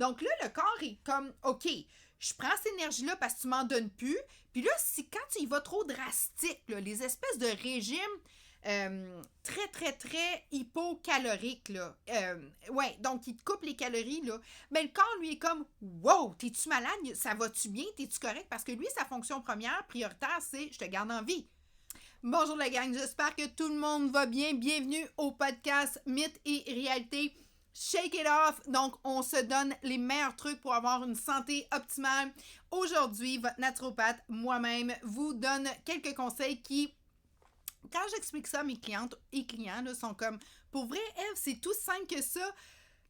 Donc là, le corps est comme, OK, je prends cette énergie-là parce que tu m'en donnes plus. Puis là, quand tu y vas trop drastique, là, les espèces de régimes très, très, très hypocaloriques, là. Ouais, donc il te coupe les calories, là. Mais le corps, lui, est comme, wow, t'es-tu malade? Ça va-tu bien? T'es-tu correct? Parce que lui, sa fonction première, prioritaire, c'est je te garde en vie. Bonjour la gang, j'espère que tout le monde va bien. Bienvenue au podcast Mythes et Réalité. Shake it off. Donc, on se donne les meilleurs trucs pour avoir une santé optimale. Aujourd'hui, votre naturopathe, moi-même, vous donne quelques conseils qui, quand j'explique ça à mes clientes et clients, là, sont comme, pour vrai, Eve, c'est tout simple que ça.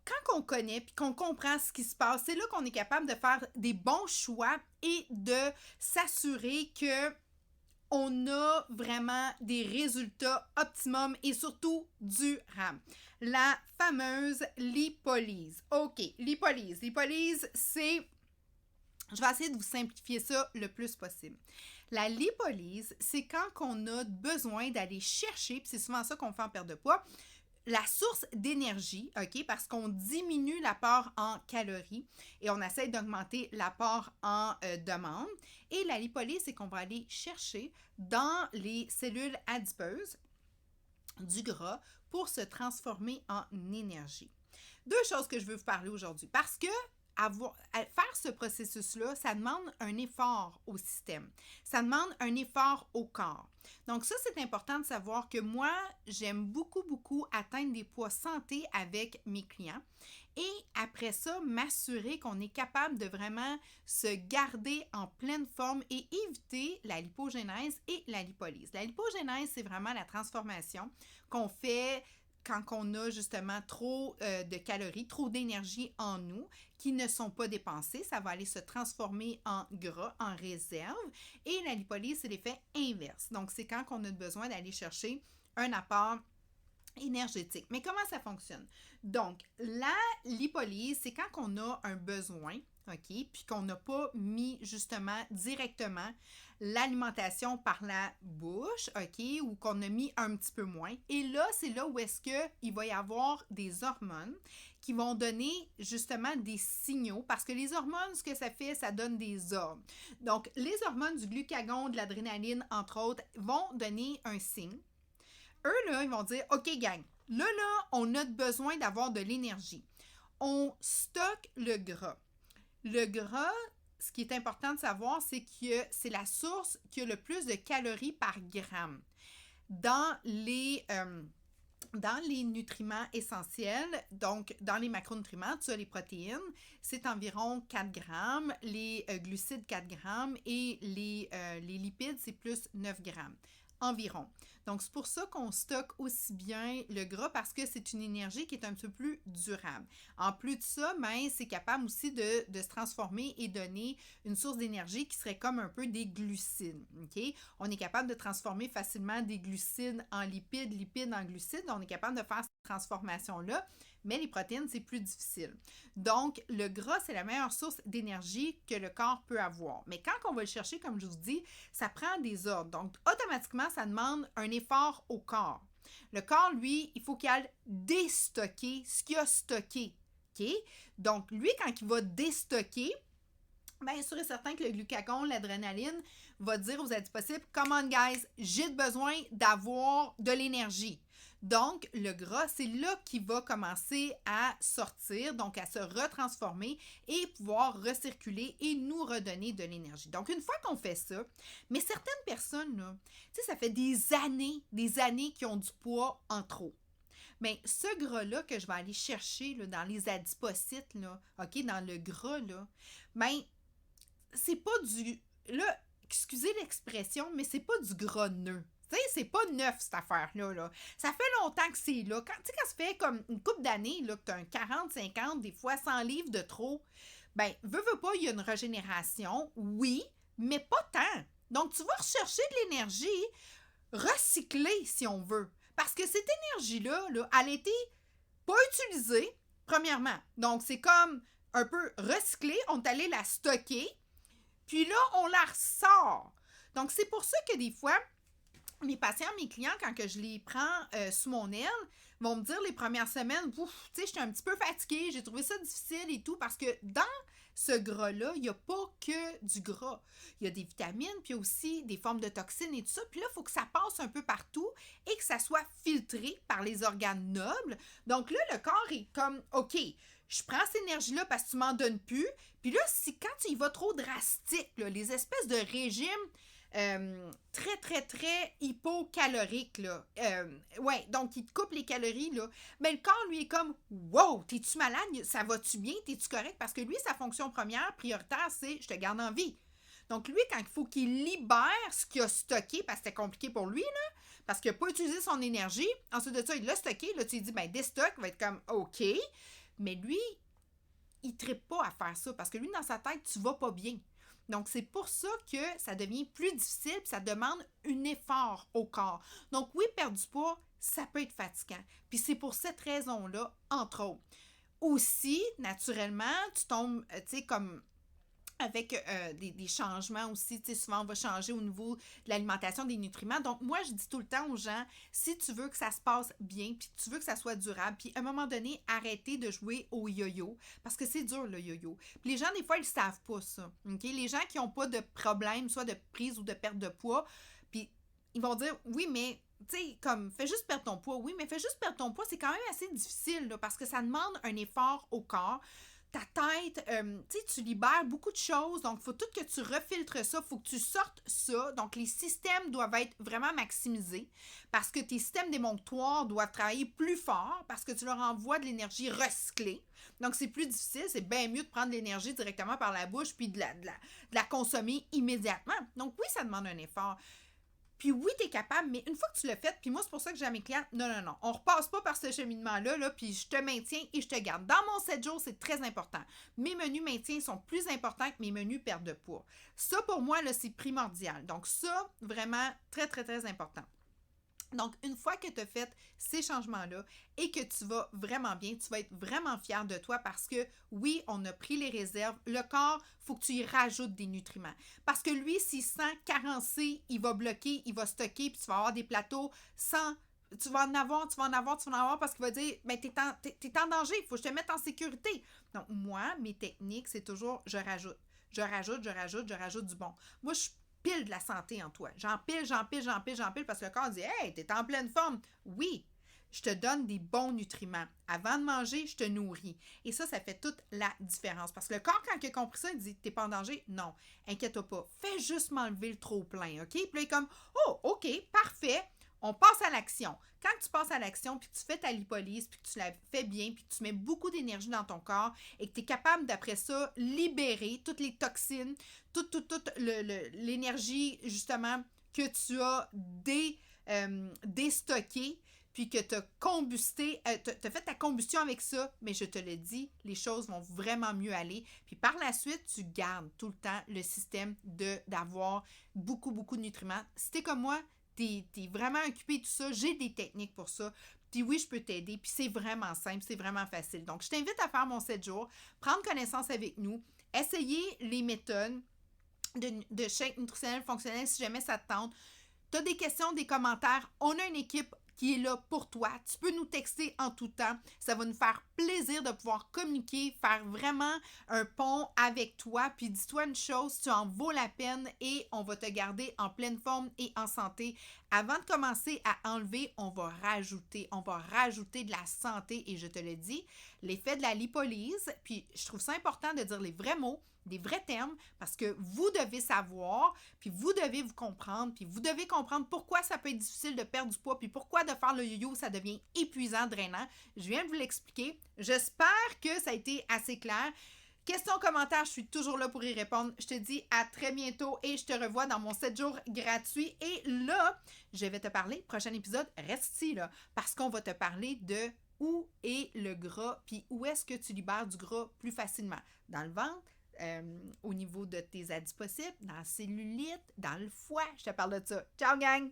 Quand on connaît et qu'on comprend ce qui se passe, c'est là qu'on est capable de faire des bons choix et de s'assurer que on a vraiment des résultats optimum et surtout durables. La fameuse lipolyse. OK, lipolyse. Lipolyse, c'est... Je vais essayer de vous simplifier ça le plus possible. La lipolyse, c'est quand on a besoin d'aller chercher, puis c'est souvent ça qu'on fait en perte de poids, la source d'énergie, OK, parce qu'on diminue l'apport en calories et on essaie d'augmenter l'apport en demande. Et la lipolyse, c'est qu'on va aller chercher dans les cellules adipeuses du gras pour se transformer en énergie. Deux choses que je veux vous parler aujourd'hui, parce que faire ce processus-là, ça demande un effort au système. Ça demande un effort au corps. Donc ça, c'est important de savoir que moi, j'aime beaucoup, beaucoup atteindre des poids santé avec mes clients. Et après ça, m'assurer qu'on est capable de vraiment se garder en pleine forme et éviter la lipogénèse et la lipolyse. La lipogénèse, c'est vraiment la transformation qu'on fait quand on a justement trop de calories, trop d'énergie en nous qui ne sont pas dépensées, ça va aller se transformer en gras, en réserve. Et la lipolyse, c'est l'effet inverse. Donc, c'est quand on a besoin d'aller chercher un apport énergétique. Mais comment ça fonctionne? Donc, la lipolyse, c'est quand on a un besoin, OK, puis qu'on n'a pas mis justement directement l'alimentation par la bouche, OK, ou qu'on a mis un petit peu moins. Et là, c'est là où est-ce qu'il va y avoir des hormones qui vont donner justement des signaux, parce que les hormones, ce que ça fait, ça donne des ordres. Donc, les hormones du glucagon, de l'adrénaline, entre autres, vont donner un signe. Eux, là, ils vont dire, OK, gang, là, on a besoin d'avoir de l'énergie. On stocke le gras. Le gras, ce qui est important de savoir, c'est que c'est la source qui a le plus de calories par gramme. Dans les nutriments essentiels, donc dans les macronutriments, tu as les protéines, c'est environ 4 grammes, les glucides 4 grammes et les lipides, c'est plus 9 grammes environ. Donc, c'est pour ça qu'on stocke aussi bien le gras parce que c'est une énergie qui est un petit peu plus durable. En plus de ça, c'est capable aussi de se transformer et donner une source d'énergie qui serait comme un peu des glucides. Okay? On est capable de transformer facilement des glucides en lipides, lipides en glucides. On est capable de faire cette transformation-là, mais les protéines, c'est plus difficile. Donc, le gras, c'est la meilleure source d'énergie que le corps peut avoir. Mais quand on va le chercher, comme je vous dis, ça prend des ordres. Donc, automatiquement, ça demande un effort au corps. Le corps, lui, il faut qu'il aille déstocker ce qu'il a stocké. Okay? Donc, lui, quand il va déstocker, bien sûr et certain que le glucagon, l'adrénaline, va dire aux adipocites, « Come on guys, j'ai besoin d'avoir de l'énergie. » Donc, le gras, c'est là qu'il va commencer à sortir, donc à se retransformer et pouvoir recirculer et nous redonner de l'énergie. Donc, une fois qu'on fait ça, mais certaines personnes, là, tu sais, ça fait des années qu'ils ont du poids en trop. Mais ce gras-là que je vais aller chercher là, dans les adipocytes, là, OK, dans le gras, là, bien, c'est pas du... Là, excusez l'expression, mais c'est pas du gras neuf. Tu sais, c'est pas neuf, cette affaire-là. Là. Ça fait longtemps que c'est là. Tu sais, quand ça fait comme une couple d'années, là, que tu as un 40, 50, des fois 100 livres de trop, ben, veux pas, il y a une régénération, oui, mais pas tant. Donc, tu vas rechercher de l'énergie recyclée, si on veut. Parce que cette énergie-là, là, elle a été pas utilisée, premièrement. Donc, c'est comme un peu recyclé. On est allé la stocker. Puis là, on la ressort. Donc, c'est pour ça que des fois, mes patients, mes clients, quand que je les prends sous mon aile, vont me dire les premières semaines, ouf, tu sais, j'étais un petit peu fatiguée, j'ai trouvé ça difficile et tout, parce que dans ce gras-là, il n'y a pas que du gras. Il y a des vitamines, puis aussi des formes de toxines et tout ça. Puis là, il faut que ça passe un peu partout et que ça soit filtré par les organes nobles. Donc là, le corps est comme, OK, je prends cette énergie-là parce que tu m'en donnes plus. Puis là, si quand tu y vas trop drastique, là, les espèces de régimes très, très, très hypocalorique, là. Ouais, donc il te coupe les calories, là. Mais le corps, lui, est comme, wow, t'es-tu malade? Ça va-tu bien? T'es-tu correct? Parce que lui, sa fonction première, prioritaire, c'est je te garde en vie. Donc lui, quand il faut qu'il libère ce qu'il a stocké, parce que c'était compliqué pour lui, là, parce qu'il n'a pas utilisé son énergie, ensuite de ça, il l'a stocké, là, tu lui dis, ben, déstock, il va être comme, OK. Mais lui, il ne trippe pas à faire ça, parce que lui, dans sa tête, tu vas pas bien. Donc, c'est pour ça que ça devient plus difficile, puis ça demande un effort au corps. Donc, oui, perdre du poids, ça peut être fatigant. Puis c'est pour cette raison-là, entre autres. Aussi, naturellement, tu tombes, tu sais, comme avec des changements aussi, tu sais, souvent on va changer au niveau de l'alimentation, des nutriments. Donc, moi, je dis tout le temps aux gens, si tu veux que ça se passe bien, puis tu veux que ça soit durable, puis à un moment donné, arrêtez de jouer au yo-yo, parce que c'est dur, le yo-yo. Puis les gens, des fois, ils ne savent pas ça, OK? Les gens qui n'ont pas de problème, soit de prise ou de perte de poids, puis ils vont dire, oui, mais tu sais, comme, fais juste perdre ton poids. Oui, mais fais juste perdre ton poids, c'est quand même assez difficile, là, parce que ça demande un effort au corps. Ta tête, tu sais, tu libères beaucoup de choses, donc il faut tout que tu refiltres ça, il faut que tu sortes ça. Donc, les systèmes doivent être vraiment maximisés parce que tes systèmes démontoires doivent travailler plus fort parce que tu leur envoies de l'énergie recyclée. Donc, c'est plus difficile, c'est bien mieux de prendre l'énergie directement par la bouche puis de la consommer immédiatement. Donc, oui, ça demande un effort. Puis oui, tu es capable, mais une fois que tu l'as fait, puis moi, c'est pour ça que j'ai à mes clients, non, on repasse pas par ce cheminement-là, là, puis je te maintiens et je te garde. Dans mon 7 jours, c'est très important. Mes menus maintien sont plus importants que mes menus perte de poids. Ça, pour moi, là, c'est primordial. Donc ça, vraiment, très, très, très important. Donc, une fois que tu as fait ces changements-là et que tu vas vraiment bien, tu vas être vraiment fier de toi parce que oui, on a pris les réserves. Le corps, il faut que tu y rajoutes des nutriments. Parce que lui, s'il sent carencé, il va bloquer, il va stocker, puis tu vas avoir des plateaux sans. Tu vas en avoir parce qu'il va dire, ben, t'es en danger, il faut que je te mette en sécurité. Donc, moi, mes techniques, c'est toujours, je rajoute. Je rajoute du bon. Moi, je pile de la santé en toi. J'empile parce que le corps dit « Hey, t'es en pleine forme! » Oui, je te donne des bons nutriments. Avant de manger, je te nourris. Et ça fait toute la différence. Parce que le corps, quand il a compris ça, il dit « T'es pas en danger? » Non, inquiète-toi pas. Fais juste m'enlever le trop-plein, OK? Puis là, il est comme « Oh, OK, parfait. » On passe à l'action. Quand tu passes à l'action, puis que tu fais ta lipolyse, puis que tu la fais bien, puis que tu mets beaucoup d'énergie dans ton corps et que tu es capable d'après ça libérer toutes les toxines, toute l'énergie justement que tu as déstockée, puis que tu as combusté, tu as fait ta combustion avec ça, mais je te le dis, les choses vont vraiment mieux aller. Puis par la suite, tu gardes tout le temps le système d'avoir beaucoup, beaucoup de nutriments. Si t'es comme moi, t'es vraiment occupé de tout ça, j'ai des techniques pour ça. Puis oui, je peux t'aider. Puis c'est vraiment simple, c'est vraiment facile. Donc, je t'invite à faire mon 7 jours, prendre connaissance avec nous, essayer les méthodes de shake nutritionnel fonctionnel si jamais ça te tente. Tu as des questions, des commentaires, on a une équipe qui est là pour toi. Tu peux nous texter en tout temps. Ça va nous faire plaisir de pouvoir communiquer, faire vraiment un pont avec toi. Puis dis-toi une chose, tu en vaux la peine et on va te garder en pleine forme et en santé. Avant de commencer à enlever, on va rajouter de la santé et je te le dis, l'effet de la lipolyse. Puis je trouve ça important de dire les vrais mots, des vrais termes, parce que vous devez savoir, puis vous devez vous comprendre, puis vous devez comprendre pourquoi ça peut être difficile de perdre du poids, puis pourquoi de faire le yo-yo, ça devient épuisant, drainant. Je viens de vous l'expliquer. J'espère que ça a été assez clair. Questions, commentaires, je suis toujours là pour y répondre. Je te dis à très bientôt et je te revois dans mon 7 jours gratuit. Et là, je vais te parler, prochain épisode, reste ici, là, parce qu'on va te parler de où est le gras, puis où est-ce que tu libères du gras plus facilement. Dans le ventre, au niveau de tes adipocytes, dans la cellulite, dans le foie. Je te parle de ça. Ciao, gang!